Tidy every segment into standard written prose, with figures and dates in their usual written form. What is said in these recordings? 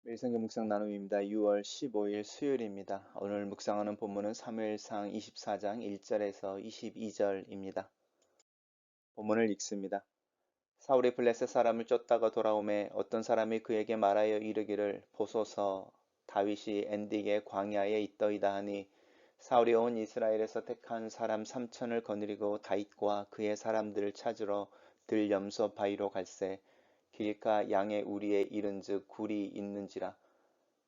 매일 성경 묵상 나눔입니다. 6월 15일 수요일입니다. 오늘 묵상하는 본문은 사무엘상 24장 1절에서 22절입니다. 본문을 읽습니다. 사울이 블레셋 사람을 쫓다가 돌아오매 어떤 사람이 그에게 말하여 이르기를 보소서 다윗이 엔딕의 광야에 있더이다 하니 사울이 온 이스라엘에서 택한 사람 3천을 거느리고 다윗과 그의 사람들을 찾으러 들 염소 바위로 갈새 길가 양의 우리에 이른즉 굴이 있는지라.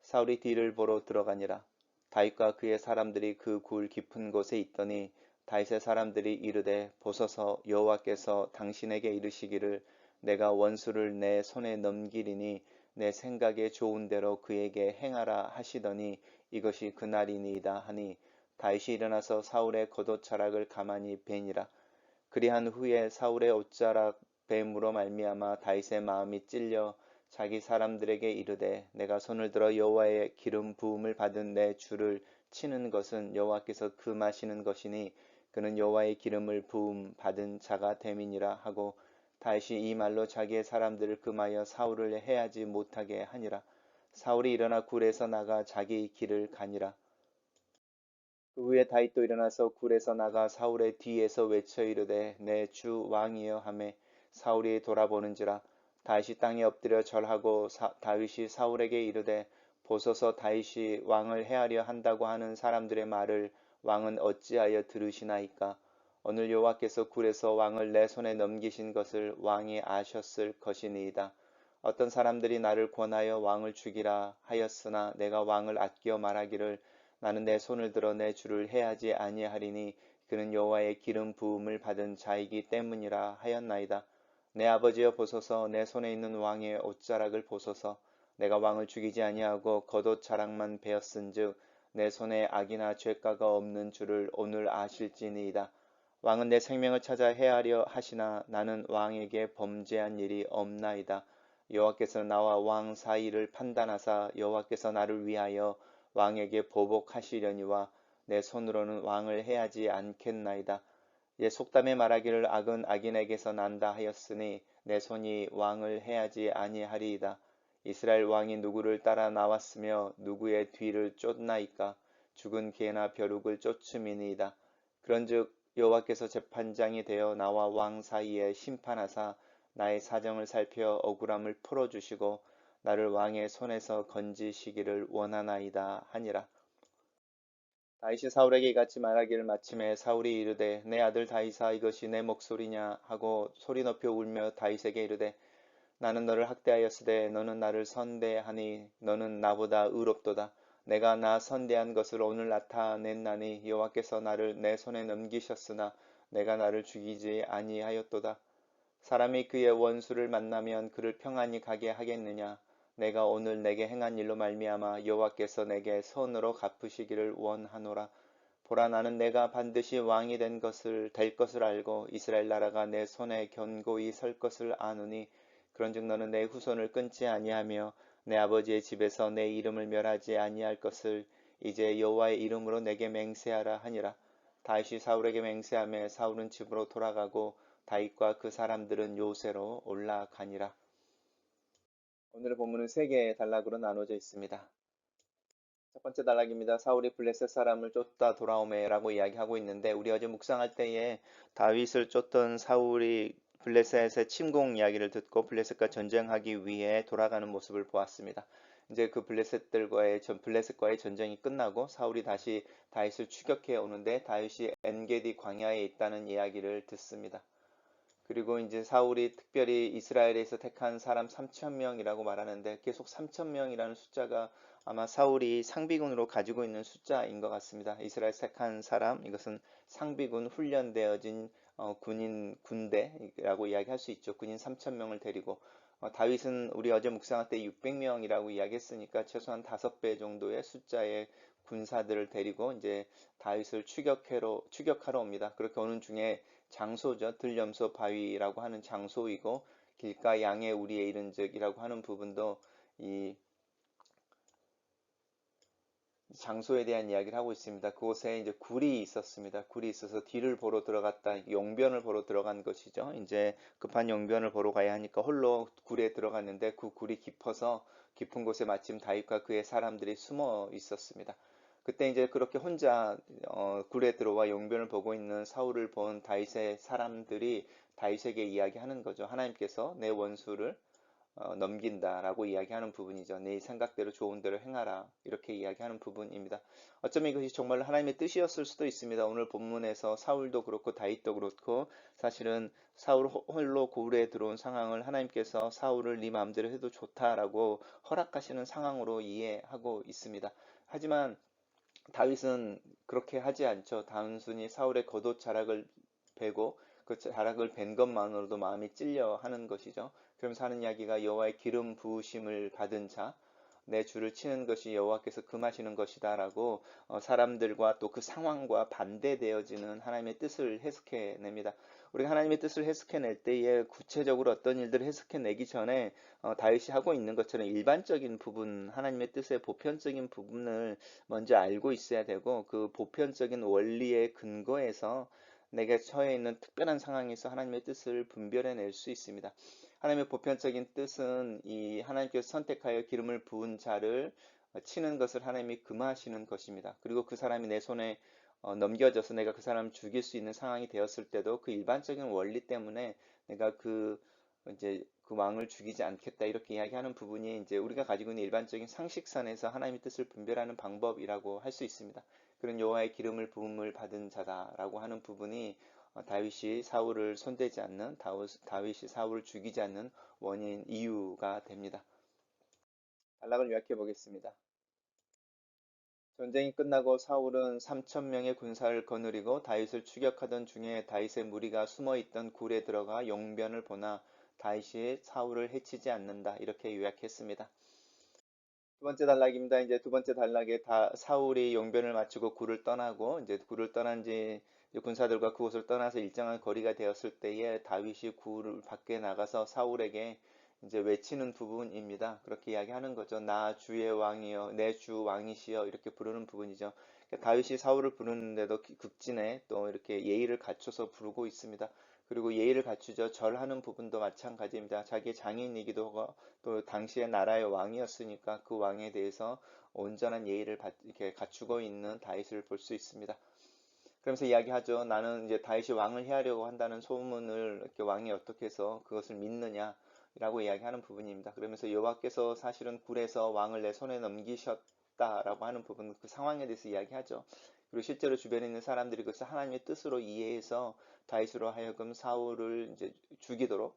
사울이 뒤를 보러 들어가니라. 다윗과 그의 사람들이 그 굴 깊은 곳에 있더니 다윗의 사람들이 이르되 보소서 여호와께서 당신에게 이르시기를 내가 원수를 내 손에 넘기리니 내 생각에 좋은 대로 그에게 행하라 하시더니 이것이 그날이니이다 하니 다윗이 일어나서 사울의 겉옷자락을 가만히 베니라. 그리한 후에 사울의 옷자락 뱀으로 말미암아 다윗의 마음이 찔려 자기 사람들에게 이르되 내가 손을 들어 여호와의 기름 부음을 받은 내 주를 치는 것은 여호와께서 금하시는 것이니 그는 여호와의 기름을 부음 받은 자가 됨이니라 하고 다윗이 이 말로 자기의 사람들을 금하여 사울을 해하지 못하게 하니라. 사울이 일어나 굴에서 나가 자기 길을 가니라. 그 후에 다윗도 일어나서 굴에서 나가 사울의 뒤에서 외쳐 이르되 내 주 왕이여 하매 사울이 돌아보는지라. 다윗이 땅에 엎드려 절하고 다윗이 사울에게 이르되 보소서 다윗이 왕을 해하려 한다고 하는 사람들의 말을 왕은 어찌하여 들으시나이까. 오늘 여호와께서 굴에서 왕을 내 손에 넘기신 것을 왕이 아셨을 것이니이다. 어떤 사람들이 나를 권하여 왕을 죽이라 하였으나 내가 왕을 아끼어 말하기를 나는 내 손을 들어 내 주를 해하지 아니하리니 그는 여호와의 기름 부음을 받은 자이기 때문이라 하였나이다. 내 아버지여 보소서 내 손에 있는 왕의 옷자락을 보소서. 내가 왕을 죽이지 아니하고 겉옷 자락만 베었은즉 내 손에 악이나 죄가가 없는 줄을 오늘 아실지니이다. 왕은 내 생명을 찾아 해하려 하시나 나는 왕에게 범죄한 일이 없나이다. 여호와께서 나와 왕 사이를 판단하사 여호와께서 나를 위하여 왕에게 보복하시려니와 내 손으로는 왕을 해하지 않겠나이다. 옛 속담에 말하기를 악은 악인에게서 난다 하였으니 내 손이 왕을 해하지 아니하리이다. 이스라엘 왕이 누구를 따라 나왔으며 누구의 뒤를 쫓나이까. 죽은 개나 벼룩을 쫓음이니이다. 그런즉 여호와께서 재판장이 되어 나와 왕 사이에 심판하사 나의 사정을 살펴 억울함을 풀어주시고 나를 왕의 손에서 건지시기를 원하나이다 하니라. 다윗이 사울에게 이같이 말하기를 마침에 사울이 이르되 내 아들 다윗아 이것이 내 목소리냐 하고 소리 높여 울며 다윗에게 이르되 나는 너를 학대하였으되 너는 나를 선대하니 너는 나보다 의롭도다. 내가 나 선대한 것을 오늘 나타냈나니 여호와께서 나를 내 손에 넘기셨으나 내가 나를 죽이지 아니하였도다. 사람이 그의 원수를 만나면 그를 평안히 가게 하겠느냐. 내가 오늘 내게 행한 일로 말미암아 여호와께서 내게 선으로 갚으시기를 원하노라. 보라 나는 내가 반드시 왕이 될 것을 알고 이스라엘 나라가 내 손에 견고히 설 것을 아노니 그런즉 너는 내 후손을 끊지 아니하며 내 아버지의 집에서 내 이름을 멸하지 아니할 것을 이제 여호와의 이름으로 내게 맹세하라 하니라. 다윗이 사울에게 맹세하며 사울은 집으로 돌아가고 다윗과 그 사람들은 요새로 올라가니라. 오늘의 본문은 세 개의 단락으로 나눠져 있습니다. 첫 번째 단락입니다. 사울이 블레셋 사람을 쫓다 돌아오매라고 이야기하고 있는데 우리 어제 묵상할 때에 다윗을 쫓던 사울이 블레셋의 침공 이야기를 듣고 블레셋과 전쟁하기 위해 돌아가는 모습을 보았습니다. 이제 그 블레셋과의 전쟁이 끝나고 사울이 다시 다윗을 추격해 오는데 다윗이 엔게디 광야에 있다는 이야기를 듣습니다. 그리고 이제 사울이 특별히 이스라엘에서 택한 사람 3,000명이라고 말하는데 계속 3,000명이라는 숫자가 아마 사울이 상비군으로 가지고 있는 숫자인 것 같습니다. 이스라엘에서 택한 사람, 이것은 상비군 훈련되어진 군대라고 이야기할 수 있죠. 군인 3,000명을 데리고 다윗은 우리 어제 묵상할 때 600명이라고 이야기했으니까 최소한 5배 정도의 숫자의 군사들을 데리고 이제 다윗을 추격하러 옵니다. 그렇게 오는 중에 장소죠. 들염소 바위라고 하는 장소이고 길가 양의 우리에 이른즉이라고 하는 부분도 이 장소에 대한 이야기를 하고 있습니다. 그곳에 이제 굴이 있었습니다. 굴이 있어서 뒤를 보러 들어갔다, 용변을 보러 들어간 것이죠. 이제 급한 용변을 보러 가야 하니까 홀로 굴에 들어갔는데 그 굴이 깊어서 깊은 곳에 마침 다윗과 그의 사람들이 숨어 있었습니다. 그때 이제 그렇게 혼자 굴에 들어와 용변을 보고 있는 사울을 본 다윗의 사람들이 다윗에게 이야기하는 거죠. 하나님께서 내 원수를 넘긴다라고 이야기하는 부분이죠. 네 생각대로 좋은 대로 행하라. 이렇게 이야기하는 부분입니다. 어쩌면 이것이 정말 하나님의 뜻이었을 수도 있습니다. 오늘 본문에서 사울도 그렇고 다윗도 그렇고 사실은 사울 홀로 고을에 들어온 상황을 하나님께서 사울을 네 마음대로 해도 좋다라고 허락하시는 상황으로 이해하고 있습니다. 하지만 다윗은 그렇게 하지 않죠. 단순히 사울의 겉옷 자락을 베고 그 자락을 벤 것만으로도 마음이 찔려 하는 것이죠. 그러면서 하는 이야기가 여호와의 기름 부으심을 받은 자, 내 주를 치는 것이 여호와께서 금하시는 것이다라고 사람들과 또 그 상황과 반대되어지는 하나님의 뜻을 해석해냅니다. 우리가 하나님의 뜻을 해석해낼 때에 구체적으로 어떤 일들을 해석해내기 전에 다윗이 하고 있는 것처럼 일반적인 부분, 하나님의 뜻의 보편적인 부분을 먼저 알고 있어야 되고 그 보편적인 원리의 근거에서 내가 처해 있는 특별한 상황에서 하나님의 뜻을 분별해낼 수 있습니다. 하나님의 보편적인 뜻은 이 하나님께서 선택하여 기름을 부은 자를 치는 것을 하나님이 금하시는 것입니다. 그리고 그 사람이 내 손에 넘겨져서 내가 그 사람을 죽일 수 있는 상황이 되었을 때도 그 일반적인 원리 때문에 내가 이제 그 왕을 죽이지 않겠다 이렇게 이야기하는 부분이 이제 우리가 가지고 있는 일반적인 상식선에서 하나님의 뜻을 분별하는 방법이라고 할 수 있습니다. 그런 여호와의 기름을 부음을 받은 자다라고 하는 부분이 다윗이 사울을 손대지 않는 다윗이 사울을 죽이지 않는 원인 이유가 됩니다. 단락을 요약해 보겠습니다. 전쟁이 끝나고 사울은 3천 명의 군사를 거느리고 다윗을 추격하던 중에 다윗의 무리가 숨어 있던 굴에 들어가 용변을 보나 다윗이 사울을 해치지 않는다. 이렇게 요약했습니다. 두 번째 단락입니다. 이제 두 번째 단락에 사울이 용변을 마치고 굴을 떠나고 이제 굴을 떠난 지 군사들과 그곳을 떠나서 일정한 거리가 되었을 때에 다윗이 굴 밖에 나가서 사울에게 이제 외치는 부분입니다. 그렇게 이야기하는 거죠. 나 주의 왕이여, 내 주 왕이시여 이렇게 부르는 부분이죠. 그러니까 다윗이 사울을 부르는데도 극진에 또 이렇게 예의를 갖춰서 부르고 있습니다. 그리고 예의를 갖추죠. 절하는 부분도 마찬가지입니다. 자기의 장인이기도 하고 또 당시의 나라의 왕이었으니까 그 왕에 대해서 온전한 예의를 이렇게 갖추고 있는 다윗을 볼 수 있습니다. 그러면서 이야기하죠. 나는 이제 다윗이 왕을 해하려고 한다는 소문을 이렇게 왕이 어떻게 해서 그것을 믿느냐라고 이야기하는 부분입니다. 그러면서 여호와께서 사실은 굴에서 왕을 내 손에 넘기셨다라고 하는 부분, 그 상황에 대해서 이야기하죠. 그리고 실제로 주변에 있는 사람들이 그것을 하나님의 뜻으로 이해해서 다윗으로 하여금 사울을 이제 죽이도록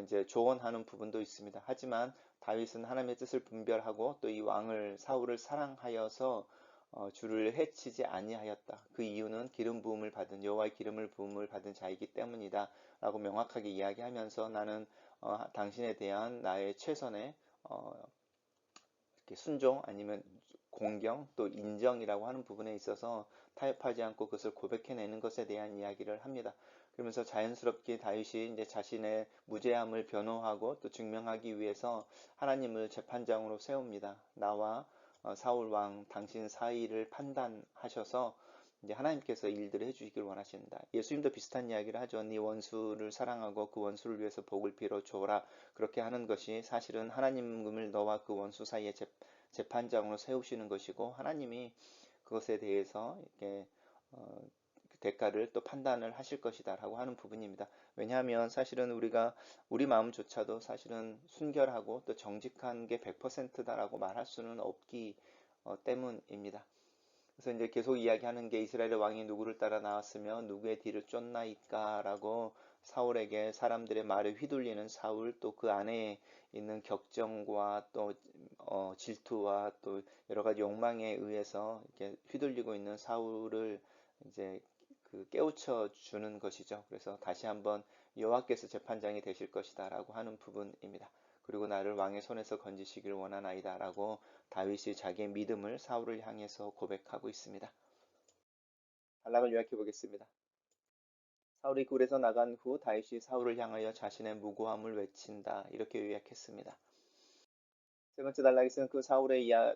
이제 조언하는 부분도 있습니다. 하지만 다윗은 하나님의 뜻을 분별하고 또 이 왕을 사울을 사랑하여서 주를 해치지 아니하였다. 그 이유는 기름 부음을 받은 여호와의 기름을 부음을 받은 자이기 때문이다라고 명확하게 이야기하면서 나는 당신에 대한 나의 최선의 이렇게 순종 아니면 공경 또 인정이라고 하는 부분에 있어서 타협하지 않고 그것을 고백해내는 것에 대한 이야기를 합니다. 그러면서 자연스럽게 다윗이 이제 자신의 무죄함을 변호하고 또 증명하기 위해서 하나님을 재판장으로 세웁니다. 나와 사울 왕 당신 사이를 판단하셔서 이제 하나님께서 일들을 해주시길 원하신다. 예수님도 비슷한 이야기를 하죠. 네 원수를 사랑하고 그 원수를 위해서 복을 빌어 줘라. 그렇게 하는 것이 사실은 하나님을 너와 그 원수 사이에 재판장으로 세우시는 것이고 하나님이 그것에 대해서 이렇게 그 대가를 또 판단을 하실 것이다라고 하는 부분입니다. 왜냐하면 사실은 우리가 우리 마음조차도 사실은 순결하고 또 정직한 게 100%다라고 말할 수는 없기 때문입니다. 그래서 이제 계속 이야기하는 게 이스라엘의 왕이 누구를 따라 나왔으며 누구의 뒤를 쫓나이까라고 사울에게 사람들의 말에 휘둘리는 사울 또 그 안에 있는 격정과 또 질투와 또 여러 가지 욕망에 의해서 이렇게 휘둘리고 있는 사울을 이제 그 깨우쳐 주는 것이죠. 그래서 다시 한번 여호와께서 재판장이 되실 것이다라고 하는 부분입니다. 그리고 나를 왕의 손에서 건지시길 원하나이다라고 다윗이 자기의 믿음을 사울을 향해서 고백하고 있습니다. 단락을 요약해 보겠습니다. 사울이 굴에서 나간 후 다윗이 사울을 향하여 자신의 무고함을 외친다. 이렇게 요약했습니다. 세 번째 단락에서는 그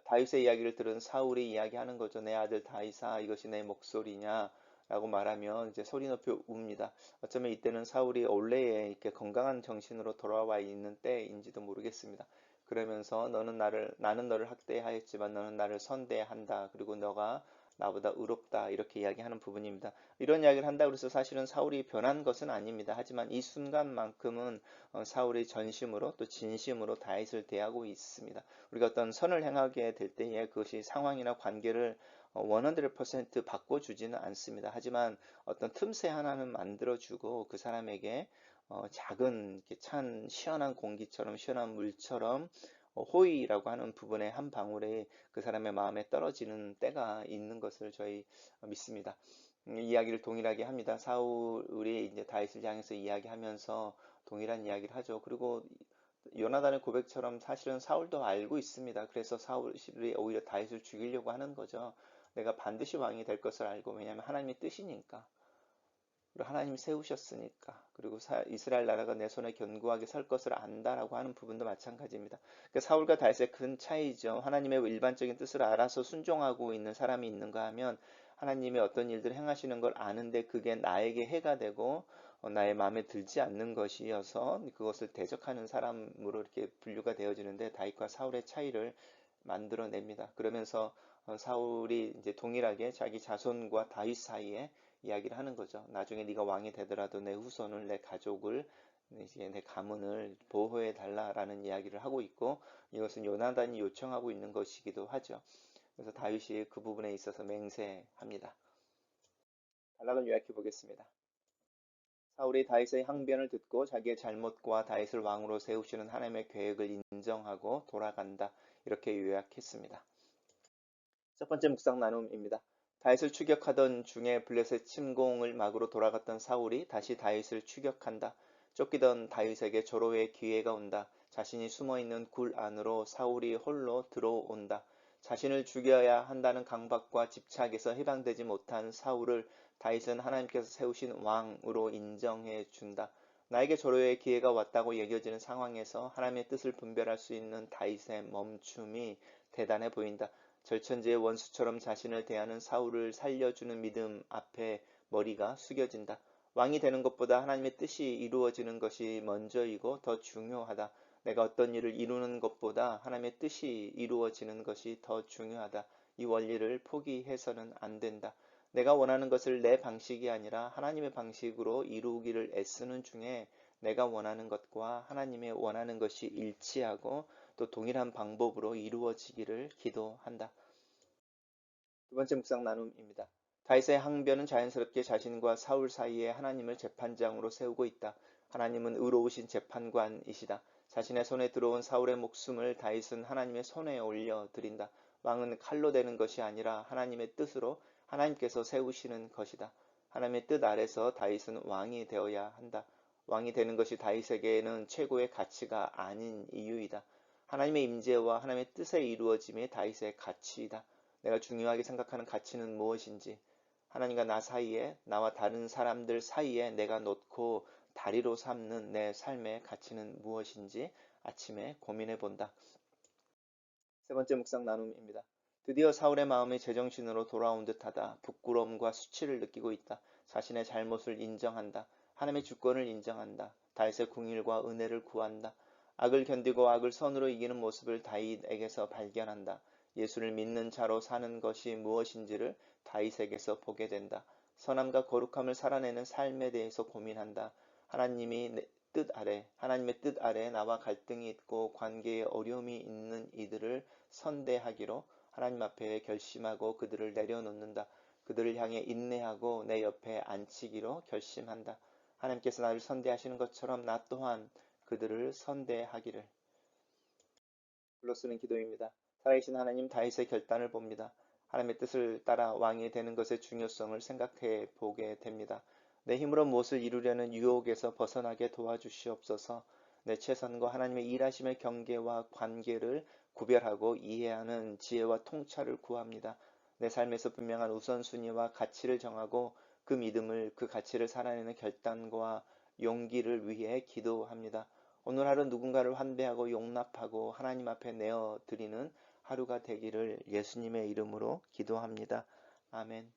다윗의 이야기를 들은 사울이 이야기하는 거죠. 내 아들 다윗아, 이것이 내 목소리냐? 라고 말하면 이제 소리 높이 웁니다. 어쩌면 이때는 사울이 원래의 이렇게 건강한 정신으로 돌아와 있는 때인지도 모르겠습니다. 그러면서 나는 너를 학대하였지만 너는 나를 선대한다. 그리고 너가 나보다 의롭다. 이렇게 이야기하는 부분입니다. 이런 이야기를 한다고 해서 사실은 사울이 변한 것은 아닙니다. 하지만 이 순간만큼은 사울이 전심으로 또 진심으로 다윗을 대하고 있습니다. 우리가 어떤 선을 행하게 될 때에 그것이 상황이나 관계를 100% 바꿔주지는 않습니다. 하지만 어떤 틈새 하나는 만들어주고 그 사람에게 작은 찬 시원한 공기처럼 시원한 물처럼 호의라고 하는 부분의 한 방울이 그 사람의 마음에 떨어지는 때가 있는 것을 저희 믿습니다. 이야기를 동일하게 합니다. 사울이 이제 다윗을 향해서 이야기하면서 동일한 이야기를 하죠. 그리고 요나단의 고백처럼 사실은 사울도 알고 있습니다. 그래서 사울이 오히려 다윗을 죽이려고 하는 거죠. 내가 반드시 왕이 될 것을 알고, 왜냐하면 하나님의 뜻이니까. 그리고 하나님이 세우셨으니까. 그리고 이스라엘 나라가 내 손에 견고하게 설 것을 안다라고 하는 부분도 마찬가지입니다. 그러니까 사울과 다윗의 큰 차이죠. 하나님의 일반적인 뜻을 알아서 순종하고 있는 사람이 있는가 하면 하나님의 어떤 일들을 행하시는 걸 아는데 그게 나에게 해가 되고 나의 마음에 들지 않는 것이어서 그것을 대적하는 사람으로 이렇게 분류가 되어지는데 다윗과 사울의 차이를 만들어냅니다. 그러면서 사울이 이제 동일하게 자기 자손과 다윗 사이에 이야기를 하는 거죠. 나중에 네가 왕이 되더라도 내 후손을, 내 가족을, 이제 내 가문을 보호해 달라라는 이야기를 하고 있고, 이것은 요나단이 요청하고 있는 것이기도 하죠. 그래서 다윗이 그 부분에 있어서 맹세합니다. 단락을 요약해 보겠습니다. 사울이 다윗의 항변을 듣고 자기의 잘못과 다윗을 왕으로 세우시는 하나님의 계획을 인정하고 돌아간다. 이렇게 요약했습니다. 첫 번째 묵상 나눔입니다. 다윗을 추격하던 중에 블레셋 침공을 막으로 돌아갔던 사울이 다시 다윗을 추격한다. 쫓기던 다윗에게 조로의 기회가 온다. 자신이 숨어있는 굴 안으로 사울이 홀로 들어온다. 자신을 죽여야 한다는 강박과 집착에서 해방되지 못한 사울을 다윗은 하나님께서 세우신 왕으로 인정해 준다. 나에게 조로의 기회가 왔다고 여겨지는 상황에서 하나님의 뜻을 분별할 수 있는 다윗의 멈춤이 대단해 보인다. 절천지의 원수처럼 자신을 대하는 사울을 살려주는 믿음 앞에 머리가 숙여진다. 왕이 되는 것보다 하나님의 뜻이 이루어지는 것이 먼저이고 더 중요하다. 내가 어떤 일을 이루는 것보다 하나님의 뜻이 이루어지는 것이 더 중요하다. 이 원리를 포기해서는 안 된다. 내가 원하는 것을 내 방식이 아니라 하나님의 방식으로 이루기를 애쓰는 중에 내가 원하는 것과 하나님의 원하는 것이 일치하고 또 동일한 방법으로 이루어지기를 기도한다. 두 번째 묵상 나눔입니다. 다윗의 항변은 자연스럽게 자신과 사울 사이에 하나님을 재판장으로 세우고 있다. 하나님은 의로우신 재판관이시다. 자신의 손에 들어온 사울의 목숨을 다윗은 하나님의 손에 올려 드린다. 왕은 칼로 되는 것이 아니라 하나님의 뜻으로 하나님께서 세우시는 것이다. 하나님의 뜻 아래서 다윗은 왕이 되어야 한다. 왕이 되는 것이 다윗에게는 최고의 가치가 아닌 이유이다. 하나님의 임재와 하나님의 뜻에 이루어짐이 다윗의 가치이다. 내가 중요하게 생각하는 가치는 무엇인지, 하나님과 나 사이에, 나와 다른 사람들 사이에 내가 놓고 다리로 삼는 내 삶의 가치는 무엇인지 아침에 고민해 본다. 세 번째 묵상 나눔입니다. 드디어 사울의 마음이 제정신으로 돌아온 듯하다. 부끄러움과 수치를 느끼고 있다. 자신의 잘못을 인정한다. 하나님의 주권을 인정한다. 다윗의 궁일과 은혜를 구한다. 악을 견디고 악을 선으로 이기는 모습을 다윗에게서 발견한다. 예수를 믿는 자로 사는 것이 무엇인지를 다윗에게서 보게 된다. 선함과 거룩함을 살아내는 삶에 대해서 고민한다. 하나님의 뜻 아래 나와 갈등이 있고 관계에 어려움이 있는 이들을 선대하기로 하나님 앞에 결심하고 그들을 내려놓는다. 그들을 향해 인내하고 내 옆에 앉히기로 결심한다. 하나님께서 나를 선대하시는 것처럼 나 또한 그들을 선대하기를. 불러 쓰는 기도입니다. 살아계신 하나님, 다윗의 결단을 봅니다. 하나님의 뜻을 따라 왕이 되는 것의 중요성을 생각해 보게 됩니다. 내 힘으로 무엇을 이루려는 유혹에서 벗어나게 도와주시옵소서. 내 최선과 하나님의 일하심의 경계와 관계를 구별하고 이해하는 지혜와 통찰을 구합니다. 내 삶에서 분명한 우선순위와 가치를 정하고 그 믿음을, 그 가치를 살아내는 결단과 용기를 위해 기도합니다. 오늘 하루 누군가를 환대하고 용납하고 하나님 앞에 내어드리는 하루가 되기를 예수님의 이름으로 기도합니다. 아멘.